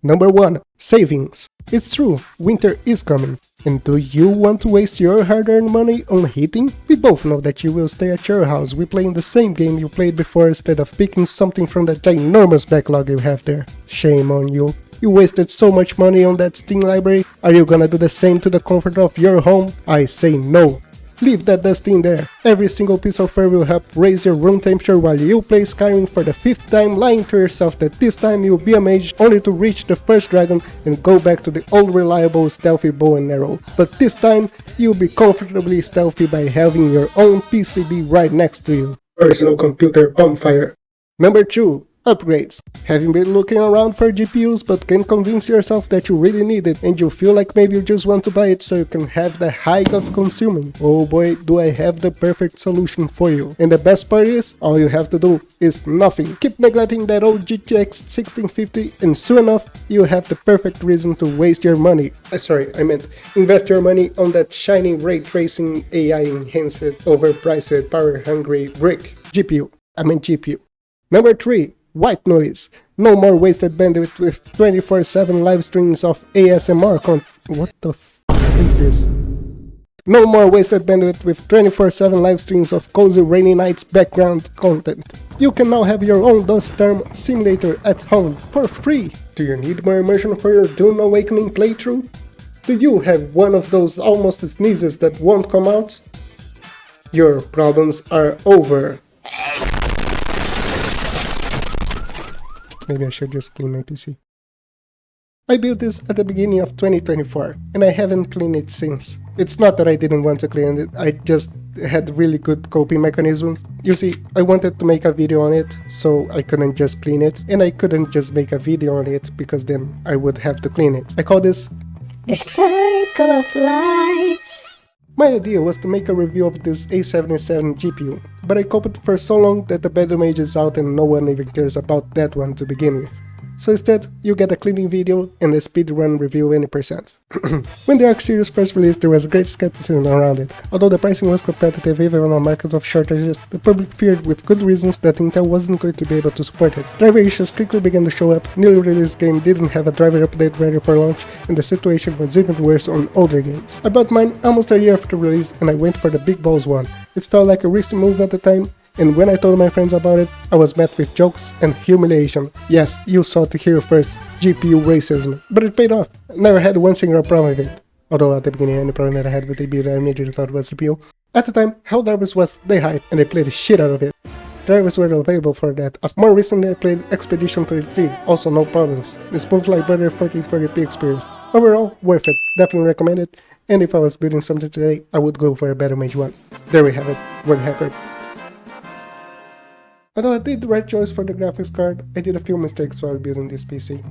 Number 1. Savings. It's true, winter is coming. And do you want to waste your hard-earned money on heating? We both know that you will stay at your house replaying the same game you played before instead of picking something from that ginormous backlog you have there. Shame on you. You wasted so much money on that Steam library. Are you gonna do the same to the comfort of your home? I say no. Leave that dust in there. Every single piece of fur will help raise your room temperature while you play Skyrim for the 5th time, lying to yourself that this time you'll be a mage only to reach the first dragon and go back to the old reliable stealthy bow and arrow. But this time you'll be comfortably stealthy by having your own PCB right next to you. Personal computer bonfire. Number 2. Upgrades. Have you been looking around for GPUs but can't convince yourself that you really need it and you feel like maybe you just want to buy it so you can have the hike of consuming? Oh boy, do I have the perfect solution for you. And the best part is, all you have to do is nothing. Keep neglecting that old GTX 1650 and soon enough you have the perfect reason to waste your money. I meant invest your money on that shiny ray tracing AI enhanced overpriced power hungry brick. GPU. Number 3. White noise. No more wasted bandwidth with 24/7 live streams of ASMR content. What the f is this? No more wasted bandwidth with 24/7 live streams of cozy rainy nights background content. You can now have your own dust storm simulator at home for free. Do you need more immersion for your Dune Awakening playthrough? Do you have one of those almost sneezes that won't come out? Your problems are over. Maybe I should just clean my PC. I built this at the beginning of 2024, and I haven't cleaned it since. It's not that I didn't want to clean it, I just had really good coping mechanisms. You see, I wanted to make a video on it, so I couldn't just clean it, and I couldn't just make a video on it, because then I would have to clean it. I call this the Circle of Lies. My idea was to make a review of this A770 GPU, but I coped for so long that the battle-mage is out and no one even cares about that one to begin with. So instead, you get a cleaning video and a speedrun review any percent. When the Arc series first released, there was great skepticism around it. Although the pricing was competitive even on a market of shortages, the public feared with good reasons that Intel wasn't going to be able to support it. Driver issues quickly began to show up, newly released game didn't have a driver update ready for launch, and the situation was even worse on older games. I bought mine almost a year after release and I went for the big balls one. It felt like a risky move at the time, and when I told my friends about it, I was met with jokes and humiliation. Yes, you saw it here first, GPU racism. But it paid off. I never had one single problem with it. Although at the beginning any problem that I had with the build I immediately thought was CPU. At the time, Hell Drivers was the hype and I played the shit out of it. Drivers were available for that. More recently I played Expedition 33, also no problems. It's both like better 1440p experience. Overall, worth it, definitely recommend it, and if I was building something today, I would go for a battle-mage one. There we have it, worth effort. Although I did the right choice for the graphics card, I did a few mistakes while building this PC.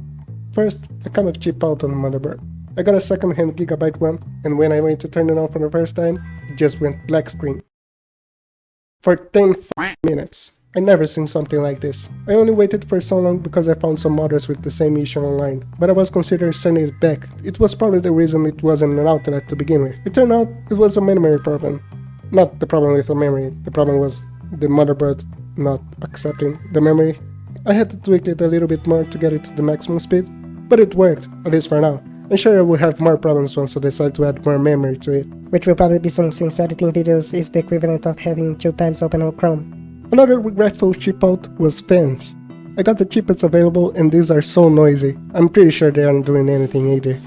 First, I kind of cheaped out on the motherboard. I got a second-hand Gigabyte one, and when I went to turn it on for the first time, it just went black screen. For 10 minutes. I never seen something like this. I only waited for so long because I found some modders with the same issue online, but I was considering sending it back. It was probably the reason it wasn't an outlet to begin with. It turned out it was a memory problem. Not the problem with the memory, the problem was the motherboard not accepting the memory. I had to tweak it a little bit more to get it to the maximum speed, but it worked, at least for now. I'm sure I will have more problems once I decide to add more memory to it. Which will probably be soon, since editing videos is the equivalent of having 2 tabs open on Chrome. Another regretful cheap out was fans. I got the cheapest available and these are so noisy. I'm pretty sure they aren't doing anything either.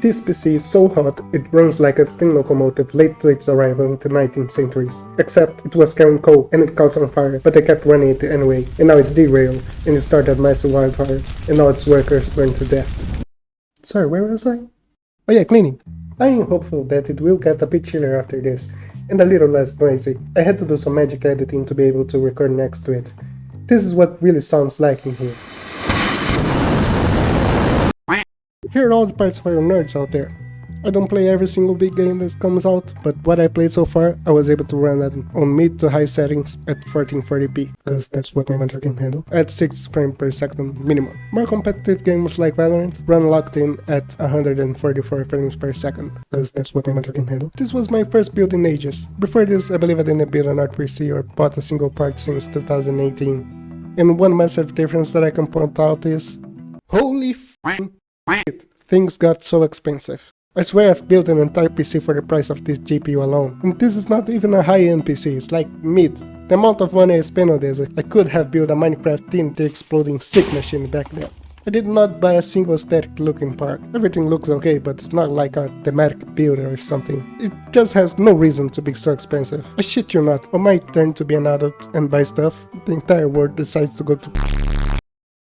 This PC is so hot, it runs like a steam locomotive late to its arrival in the 19th centuries. Except it was carrying coal and it caught on fire, but I kept running it anyway, and now it derailed, and it started massive wildfire, and now its workers burned to death. Sorry, where was I? Oh yeah, cleaning. I am hopeful that it will get a bit chillier after this, and a little less noisy. I had to do some magic editing to be able to record next to it. This is what really sounds like in here. Here are all the parts for your nerds out there. I don't play every single big game that comes out, but what I played so far, I was able to run that on mid to high settings at 1440p, because that's what my monitor can handle, at 6 frames per second minimum. More competitive games like Valorant run locked in at 144 frames per second, because that's what my monitor can handle. This was my first build in ages. Before this, I believe I didn't build an RPC or bought a single part since 2018. And one massive difference that I can point out is, holy f***ing Things got so expensive. I swear I've built an entire PC for the price of this GPU alone. And this is not even a high-end PC, it's like mid. The amount of money I spent on this, I could have built a Minecraft TNT exploding sick machine back then. I did not buy a single aesthetic looking part. Everything looks okay, but it's not like a thematic build or something. It just has no reason to be so expensive. I shit you not, on my turn to be an adult and buy stuff, the entire world decides to go to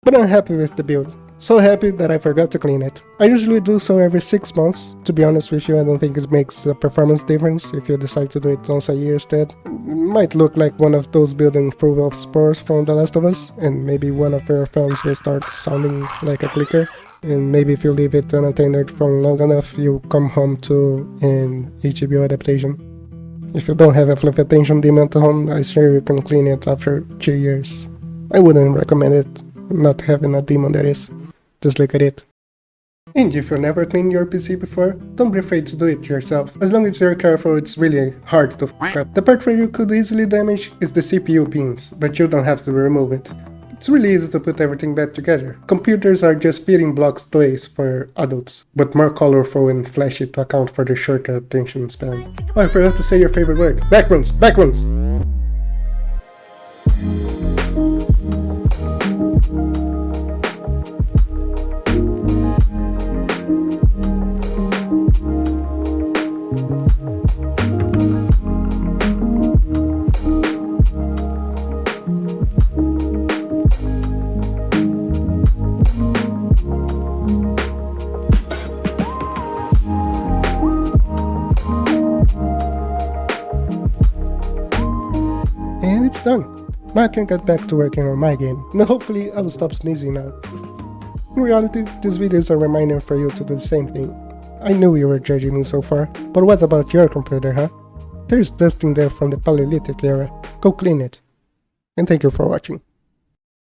but I'm happy with the build. So happy that I forgot to clean it. I usually do so every 6 months. To be honest with you, I don't think it makes a performance difference if you decide to do it once a year instead. It might look like one of those building through of spores from The Last of Us, and maybe one of your phones will start sounding like a clicker. And maybe if you leave it unattended for long enough, you'll come home to an HBO adaptation. If you don't have a fluff attention demon at home, I swear you can clean it after 2 years. I wouldn't recommend it. Not having a demon, that is. Just look at it. And if you never cleaned your PC before, don't be afraid to do it yourself. As long as you're careful, it's really hard to f**k up. The part where you could easily damage is the CPU pins, but you don't have to remove it. It's really easy to put everything back together. Computers are just building blocks toys for adults, but more colorful and flashy to account for the shorter attention span. Oh, I forgot to say your favorite word. Backrooms! Backrooms! And it's done. Now I can get back to working on my game, and hopefully I will stop sneezing now. In reality, this video is a reminder for you to do the same thing. I knew you were judging me so far, but what about your computer, huh? There's dust in there from the Paleolithic era. Go clean it. And thank you for watching.